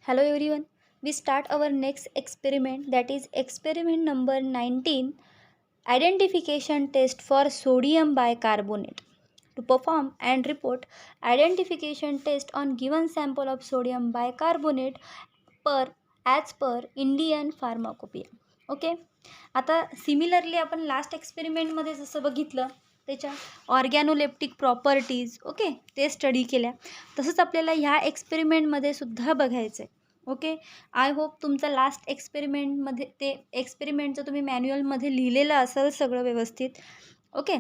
Hello everyone. We start our next experiment, that is experiment number 19, identification test for sodium bicarbonate. To perform and report identification test on given sample of sodium bicarbonate per as per Indian Pharmacopoeia. Okay. आता similarly आपण last एक्सपेरिमेंटमध्ये जसं बघितलं त्याच्या ऑर्गॅनोलेप्टिक properties okay ते study केल्या, तसंच आपल्याला ह्या एक्सपेरिमेंटमध्ये सुद्धा बघायचं आहे. ओके. आय होप तुमचा लास्ट एक्सपेरिमेंटमध्ये ते एक्सपेरिमेंटचं तुम्ही मॅन्युअलमध्ये लिहिलेलं असेल सगळं व्यवस्थित. ओके.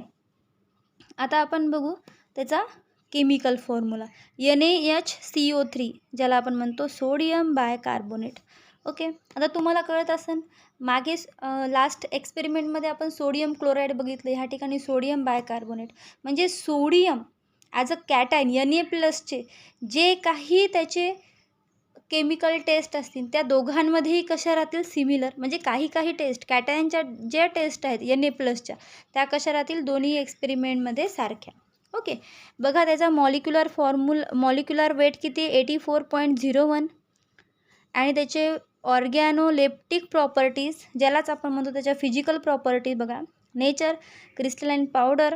आता आपण बघू त्याचा केमिकल फॉर्म्युला NaHCO3 ज्याला आपण म्हणतो सोडियम बायकार्बोनेट. ओके. आता तुम्हाला कळत असेल मागे लास्ट एक्सपेरिमेंटमध्ये आपण सोडियम क्लोराईड बघितलं, ह्या ठिकाणी सोडियम बायकार्बोनेट म्हणजे सोडियम ॲज अ कॅटायन Na+चे जे काही त्याचे केमिकल टेस्ट असतील त्या दोघांमध्येही कशा राहतील सिमिलर, म्हणजे काही टेस्ट कॅटायनच्या ज्या टेस्ट आहेत Na+च्या त्या कशा राहतील दोन्ही एक्सपेरिमेंटमध्ये सारख्या. ओके. बघा त्याचा मॉलिक्युलर वेट किती 84.01 आणि त्याचे ऑर्गॅनोलेप्टिक प्रॉपर्टीज ज्यालाच आपण म्हणतो त्याच्या फिजिकल प्रॉपर्टीज बघा. Nature crystalline powder,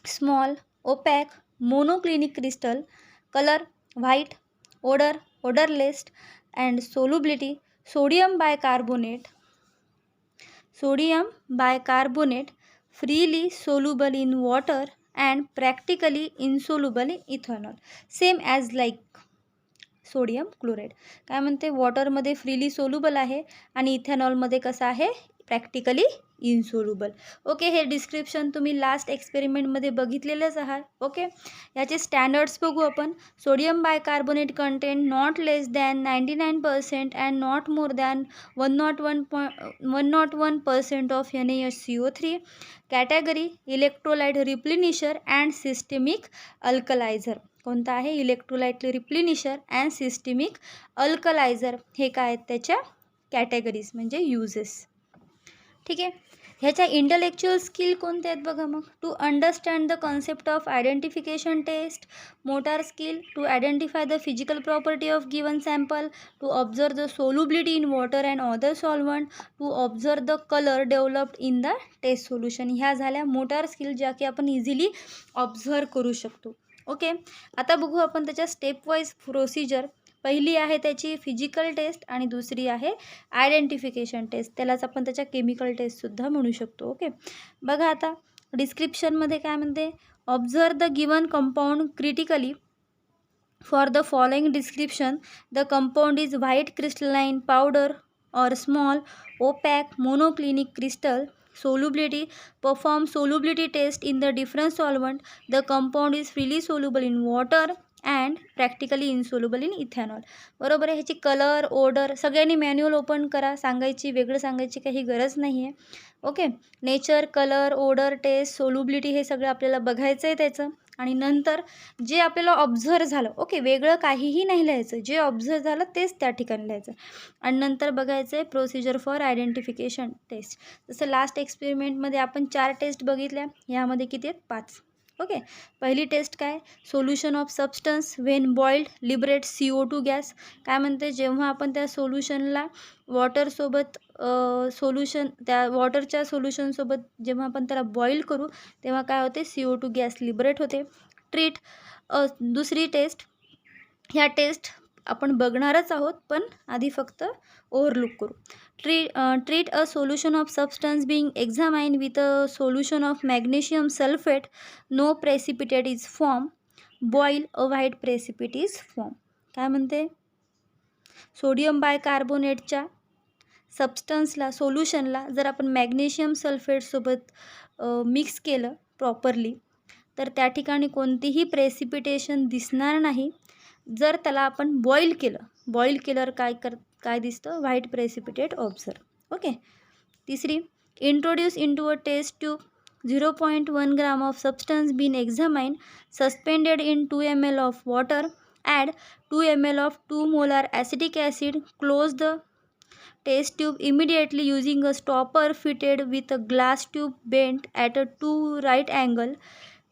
small, opaque, monoclinic crystal, colour white, odorless and solubility sodium bicarbonate freely soluble in water and practically insoluble in ethanol, same as like sodium chloride. काय म्हणते वॉटरमध्ये freely soluble आहे आणि इथेनॉलमध्ये कसं आहे practically insoluble. Okay. हे description तुम्ही last एक्सपेरिमेंटमध्ये बघितलेलंच आहात. ओके. याचे स्टँडर्ड्स बघू आपण. Sodium bicarbonate content not less than 99% and not more than 101% of NaHCO3. Category electrolyte replenisher and systemic alkalizer. कोणता आहे electrolyte replenisher and systemic alkalizer. हे काय आहेत त्याच्या कॅटेगरीज म्हणजे युजेस. ठीक आहे. ह्याच्या इंटलेक्च्युअल स्किल कोणते आहेत बघा मग. To understand the concept of identification test, motor skill to identify the physical property of given sample, to observe the solubility in water and other solvent, to observe the colour developed in the test solution. ह्या झाल्या motor skill ज्या की आपण easily observe करू शकतो. Okay. आता बघू आपण त्याच्या स्टेप वाईज प्रोसिजर. पहिली आहे त्याची फिजिकल टेस्ट आणि दुसरी आहे आयडेंटिफिकेशन टेस्ट, त्यालाच आपण त्याच्या केमिकल टेस्टसुद्धा म्हणू शकतो. ओके. बघा आता डिस्क्रिप्शनमध्ये काय म्हणते. Observe the given compound critically. For the following description the compound is white crystalline powder और small opaque monoclinic crystal. Solubility, perform solubility test in the different solvent. The compound is freely soluble in water and practically insoluble in ethanol. बरोबर आहे. ह्याची colour odour सगळ्यांनी manual open करा, सांगायची वेगळं सांगायची काही गरज नाही आहे. Okay. Nature, colour, odour, taste, solubility हे सगळं आपल्याला बघायचं आहे त्याचं. आणि नंतर जे आपल्याला ऑब्झर्व झालं, ओके, वेगळं काहीही नाही लिहायचं, जे ऑब्झर्व झालं तेच त्या ठिकाणी लिहायचं. आणि नंतर बघायचं आहे प्रोसिजर फॉर आयडेंटिफिकेशन टेस्ट. जसं लास्ट एक्सपेरिमेंटमध्ये आपण 4 टेस्ट बघितल्या, यामध्ये किती आहेत 5. ओके. पहिली टेस्ट काय solution of substance when boiled liberate CO2 gas. काय म्हणते जेव्हा आपण त्या सोल्युशनला वॉटरसोबत त्या वॉटरच्या सोल्युशनसोबत जेव्हा आपण त्याला बॉईल करू तेव्हा काय होते CO2 गॅस लिबरेट होते. ट्रीट दुसरी टेस्ट. ह्या टेस्ट आपण बघणारच आहोत पण आधी फक्त ओव्हरलुक करू. Treat a solution of substance being examine with a solution of magnesium sulphate. No precipitate is form. Boil a white precipitate is form. काय म्हणते सोडियम बायकार्बोनेटच्या सबस्टन्सला सोल्युशनला जर आपण मॅग्नेशियम सल्फेटसोबत मिक्स केलं प्रॉपरली तर त्या ठिकाणी कोणतीही प्रेसिपिटेशन दिसणार नाही. जर त्याला आपण बॉईल केल्यावर काय दिसतं व्हाईट प्रेसिपिटेट ऑब्झर्व. ओके. तिसरी introduce into a test tube 0.1 gram of substance been examine suspended in 2 ml of water. Add 2 ml of 2 molar acetic acid. Close the test tube immediately using a stopper fitted with a glass tube bent at a 2 right angle.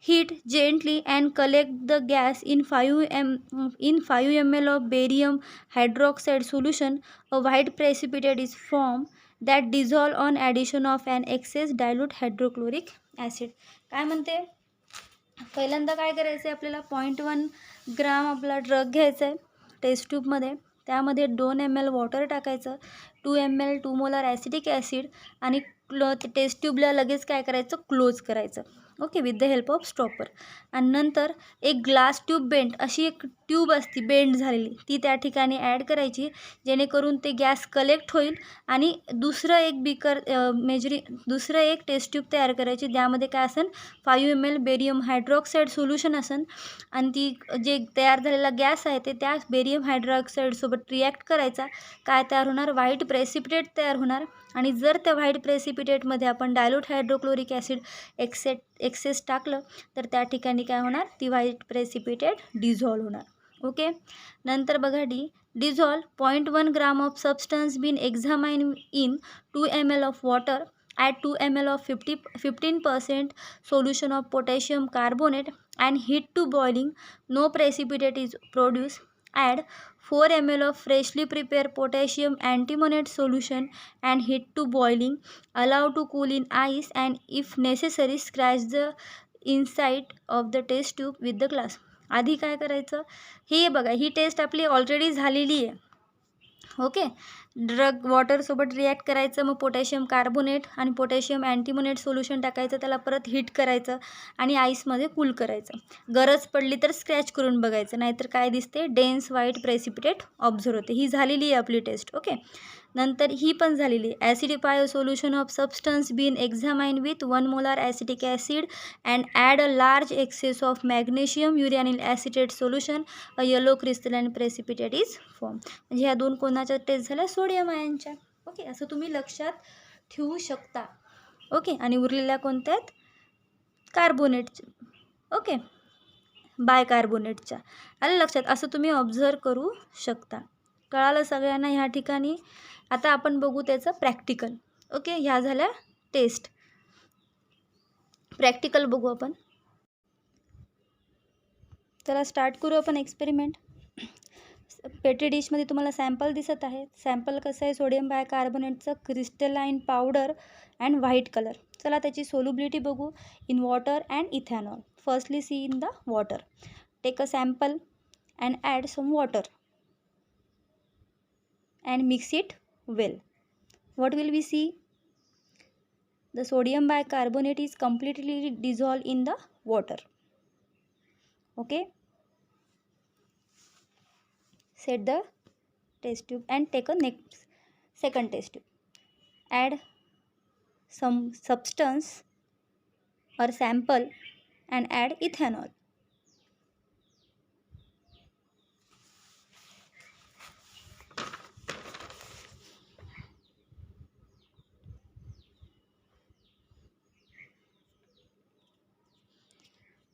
Heat gently and collect the gas in 5 ml of barium hydroxide solution. A white precipitate is formed that dissolve on addition of an excess dilute hydrochloric acid. काय म्हणते, पहिल्यांदा काय करायचं आहे आपल्याला, 0.1 ग्राम आपला drug घ्यायचा आहे टेस्ट ट्यूबमध्ये. त्यामध्ये 2 ml वॉटर टाकायचं, 2 ml 2 मोलार ॲसिटिक ॲसिड आणि टेस्ट ट्यूबला लगेच काय करायचं, क्लोज करायचं. Okay, with the help of stopper. आणि नंतर एक ग्लास ट्यूब बेंड, अशी एक ट्यूब असते बेंड झालेली, ती त्या ठिकाणी ॲड करायची, जेणेकरून ते गॅस कलेक्ट होईल. आणि दुसरं एक टेस्ट ट्यूब तयार करायची, त्यामध्ये काय असेल, 5 ml बेरियम हायड्रॉक्साईड सोल्युशन असेल. आणि ती जे तयार झालेला गॅस आहे ते त्या बेरियम हायड्रॉक्साईडसोबत रिॲक्ट करायचा. काय तयार होणार, व्हाईट प्रेसिपिटेट तयार होणार. आणि जर त्या व्हाईट प्रेसिपिटेटमध्ये आपण डायल्यूट हायड्रोक्लोरिक ॲसिड एक्सेस टाकलं तर त्या ठिकाणी काय होणार, ती व्हाईट प्रेसिपिटेट डिझॉल्व होणार. ओके, नंतर बघा dissolve 0.1 gram of substance been examine in 2 ml of water. Add 2 ml of 15% solution of potassium carbonate and heat to boiling. No precipitate is produced. Add 4 ml of freshly prepared potassium antimonate solution and heat to boiling. Allow to cool in ice and if necessary scratch the inside of the test tube with the glass. आधी काय करायचं, हे बघा, ही taste आपली already झालेली आहे. Okay, drug वॉटरसोबत react करायचं, मग पोटॅशियम कार्बोनेट आणि पोटॅशियम अँटीमोनेट सोल्युशन टाकायचं, त्याला परत हीट करायचं आणि आईसमध्ये कूल करायचं. गरज पडली तर स्क्रॅच करून बघायचं, नाहीतर काय दिसते, डेन्स व्हाईट प्रेसिपिटेट ऑब्झर्व होते. ही झालेली आहे आपली टेस्ट. ओके, नंतर ही पण झालेली आहे. Acidify solution of substance been examine with 1 molar acetic acid and add a large excess of magnesium uranyl acetate solution. A yellow crystalline precipitate is form. म्हणजे ह्या दोन कोणाच्या टेस्ट झाल्या, सोडियम आयनच्या. ओके, असं तुम्ही लक्षात ठेवू शकता. ओके, आणि उरलेल्या कोणत्या आहेत, कार्बोनेटच्या. ओके, बायकार्बोनेटच्या. आलं लक्षात, असं तुम्ही ऑब्झर्व करू शकता. कळालं सगळ्यांना ह्या ठिकाणी. आता आपण बघू त्याचं प्रॅक्टिकल. ओके, ह्या झाल्या टेस्ट. प्रॅक्टिकल बघू आपण. चला स्टार्ट करू आपण एक्सपेरिमेंट. पेटी डिशमध्ये तुम्हाला सॅम्पल दिसत आहे. सॅम्पल कसं आहे, सोडियम बायकार्बोनेटचं crystalline powder and white colour. चला त्याची सोल्युबिलिटी बघू in water and ethanol. Firstly see in the water. Take a sample and add some water and mix it well. What will we see? The sodium bicarbonate is completely dissolved in the water. Okay, set the test tube and take a second test tube. Add some substance or sample and add ethanol.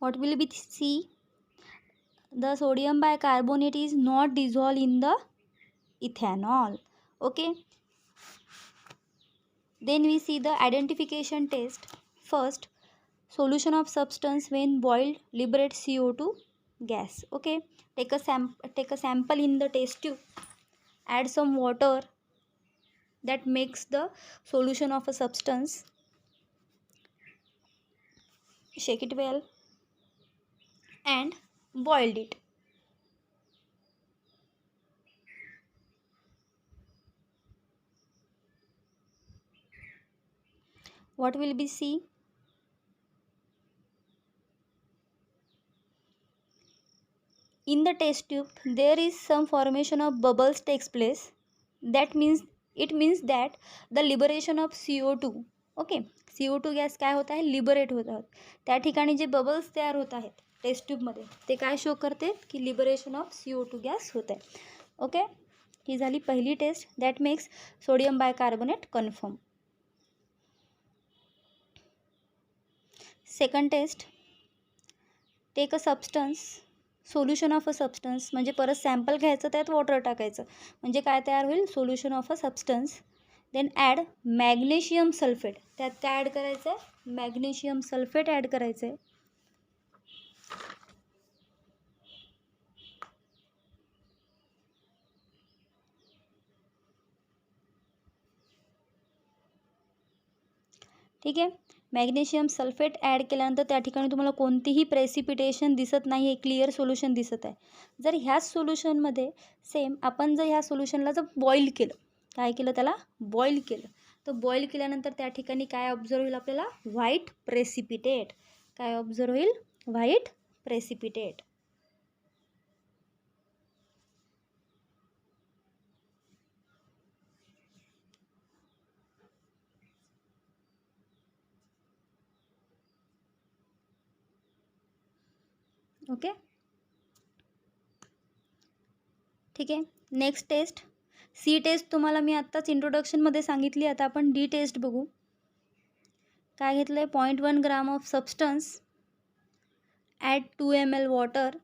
What will we see? The sodium bicarbonate is not dissolved in the ethanol. Okay, then we see the identification test. First, solution of substance when boiled liberates CO2 gas. Okay, take a sample in the test tube. Add some water that makes the solution of a substance. Shake it well and boiled it. What will we see? In the test tube there is some formation of bubbles takes place. It means that the liberation of CO2. Okay, CO2 gas काय होत आहे, liberate होत आहोत. त्या ठिकाणी जे bubbles तयार होत आहेत टेस्ट ट्यूबमध्ये ते काय शो करते की लिबरेशन ऑफ CO2 गॅस होत आहे. ओके, ही झाली पहिली test. That makes sodium bicarbonate confirm. Second test, take a substance, solution of a substance, म्हणजे परत सॅम्पल घ्यायचं, त्यात वॉटर टाकायचं, म्हणजे काय तयार होईल, solution of a substance. Then add magnesium sulphate. त्यात काय ॲड करायचं आहे, मॅग्नेशियम सल्फेट ॲड करायचं आहे. ठीक आहे. मॅग्नेशियम सल्फेट ॲड केल्यानंतर त्या ठिकाणी तुम्हाला कोणतीही प्रेसिपिटेशन दिसत नाही आहे, क्लिअर सोल्युशन दिसत आहे. जर ह्याच सोल्युशनमध्ये सेम आपण जर ह्या सोल्युशनला जर बॉईल केलं, काय केलं त्याला बॉईल केलं, तर बॉईल केल्यानंतर त्या ठिकाणी काय ऑब्झर्व होईल आपल्याला व्हाईट प्रेसिपिटेट. काय ऑब्झर्व होईल व्हाईट प्रेसिपिटेट. ओके. ठीक आहे. नेक्स्ट टेस्ट सी टेस्ट तुम्हाला मी आत्ताच इंट्रोडक्शनमध्ये सांगितली. आता आपण डी टेस्ट बघू. काय घेतलं आहे 0.1 gram of substance at 2 ml water.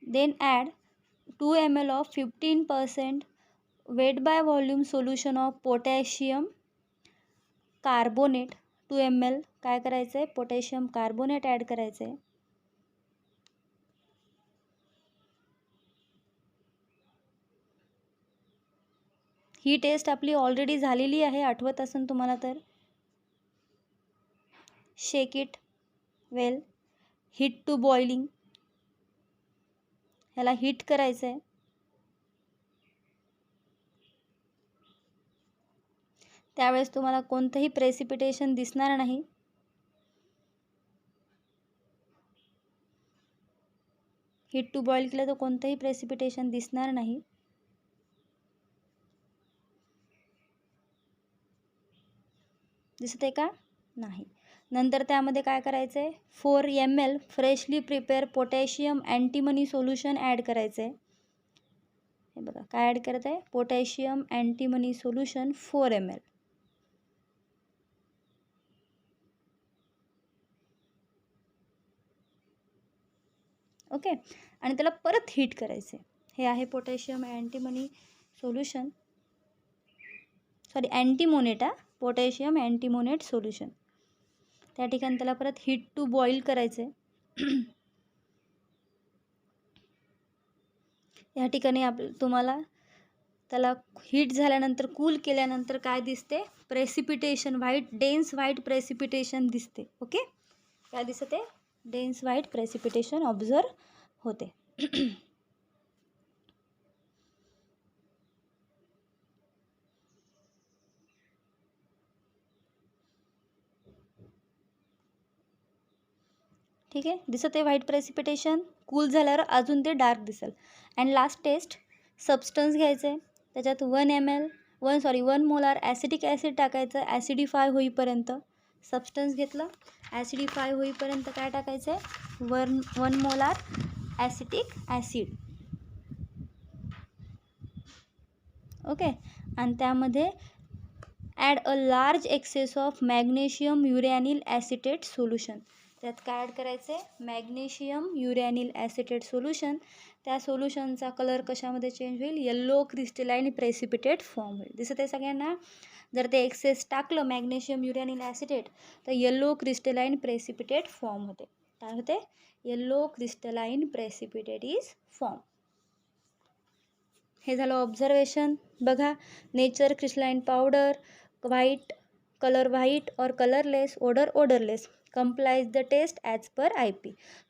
Then add 2 ml of 15% weight by volume solution of potassium carbonate. 2 ml काय करायचं आहे पोटॅशियम कार्बोनेट ॲड करायचं आहे. ही टेस्ट आपली ऑलरेडी झालेली आहे, आठवत असेल तुम्हाला तर. Shake it well, heat to boiling. ह्याला हीट करायचं आहे. त्यावेळेस तुम्हाला कोणतंही प्रेसिपिटेशन दिसणार नाही. हीट टू बॉईल केलं तर कोणतंही प्रेसिपिटेशन दिसणार नाही. दिसत आहे का नाही. नंतर त्यामध्ये काय करायचं आहे 4 ml freshly prepare potassium antimony solution add करायचं आहे. हे बघा काय ॲड करत आहे potassium antimony solution 4 ml. Okay. आणि त्याला परत हीट करायचे. हे आहे potassium antimony solution, sorry antimonate, potassium antimonate solution. त्या ठिकाणी त्याला परत हीट टू बॉईल करायचं आहे. या ठिकाणी तुम्हाला त्याला हीट झाल्यानंतर कूल केल्यानंतर काय दिसते precipitation, white dense white precipitation दिसते. ओके. काय दिसते डेन्स व्हाईट प्रेसिपिटेशन ऑब्झर्व होते. ठीक आहे. दिसत आहे व्हाईट प्रेसिपिटेशन. कूल झाल्यावर अजून ते डार्क दिसेल. अँड लास्ट टेस्ट सबस्टन्स घ्यायचं आहे, त्याच्यात 1 मोलार ॲसिटिक ॲसिड टाकायचं ॲसिडिफाय होईपर्यंत. सबस्टन्स घेतलं, ॲसिडिफाय होईपर्यंत काय टाकायचं आहे 1 मोलार ॲसिटिक ॲसिड. ओके. आणि त्यामध्ये add a large excess of magnesium uranyl acetate solution. त्यात काय ॲड करायचं आहे मॅग्नेशियम युरॅनिल ॲसिटेट सोल्युशन. त्या सोल्युशनचा कलर कशामध्ये चेंज होईल येल्लो क्रिस्टलाइन प्रेसिपिटेट फॉर्म होईल. दिसत आहे सगळ्यांना. जर ते एक्सेस टाकलं मॅग्नेशियम युरॅनिल ॲसिटेट तर येल्लो क्रिस्टलाइन प्रेसिपिटेट फॉर्म होते. काय होते yellow crystalline precipitate is form. हे झालं ऑब्झर्वेशन. बघा nature crystalline powder white, colour white और colourless, odourless, complies the test as per IP.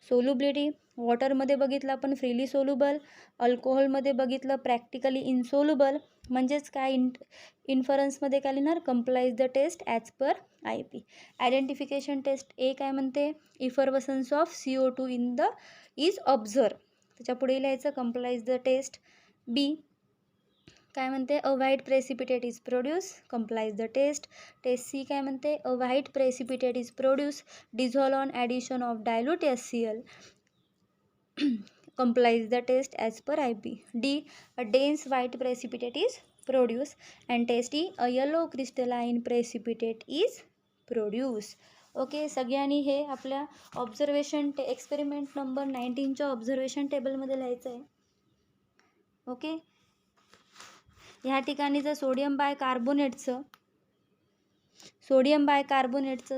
Solubility वॉटरमध्ये बघितलं आपण फ्रीली सोल्युबल, अल्कोहोलमध्ये बघितलं प्रॅक्टिकली इनसोल्युबल. म्हणजेच काय इन्फरन्समध्ये काय लिहिणार complies the test as per IP. Identification test A काय म्हणते effervescence of CO2 in the is observe. त्याच्या पुढे लिहायचं कंप्लाइज द टेस्ट. बी काय म्हणते a white precipitate is produce, complies the test. Test C काय म्हणते a white precipitate is produce dissolve on addition of dilute HCl, complies the test as per IP. D a dense white precipitate is produced. And test E a yellow crystalline precipitate is produced. Okay. सगळ्यांनी हे आपल्या observation experiment number 19च्या observation टेबलमध्ये लिहायचं आहे. Okay. ह्या ठिकाणी जर sodium बायकार्बोनेटचं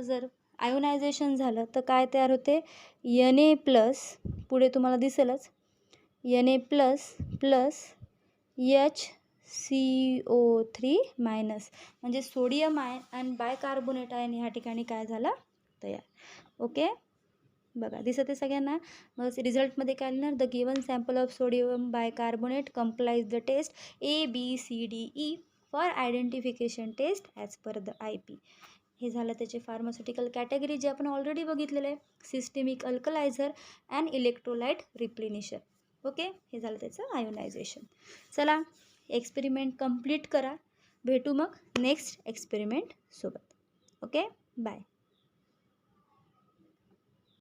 जर आयोनायझेशन झालं तर काय तयार होते, Na प्लस, पुढे तुम्हाला दिसेलच Na plus plus HCO3 minus, म्हणजे सोडियम आयन आणि बायकार्बोनेट आयन ह्या ठिकाणी काय झाला, तयार. ओके, बघा दिसत आहे सगळ्यांना. मग रिझल्टमध्ये काय लिहिणार, the given sample of sodium bicarbonate complies the test ABCDE for identification test as per the IP. हे झालं त्याचे फार्मास्युटिकल कॅटेगरी, जे आपण ऑलरेडी भेटलेलं आहे, सिस्टेमिक अल्कलायझर अँड इलेक्ट्रोलाइट रिप्लेनिशर. ओके, हे झालं त्याचं आयोनायझेशन. चला एक्सपेरिमेंट कंप्लीट करा, भेटू मग नेक्स्ट एक्सपेरिमेंट सोबत. Okay, bye.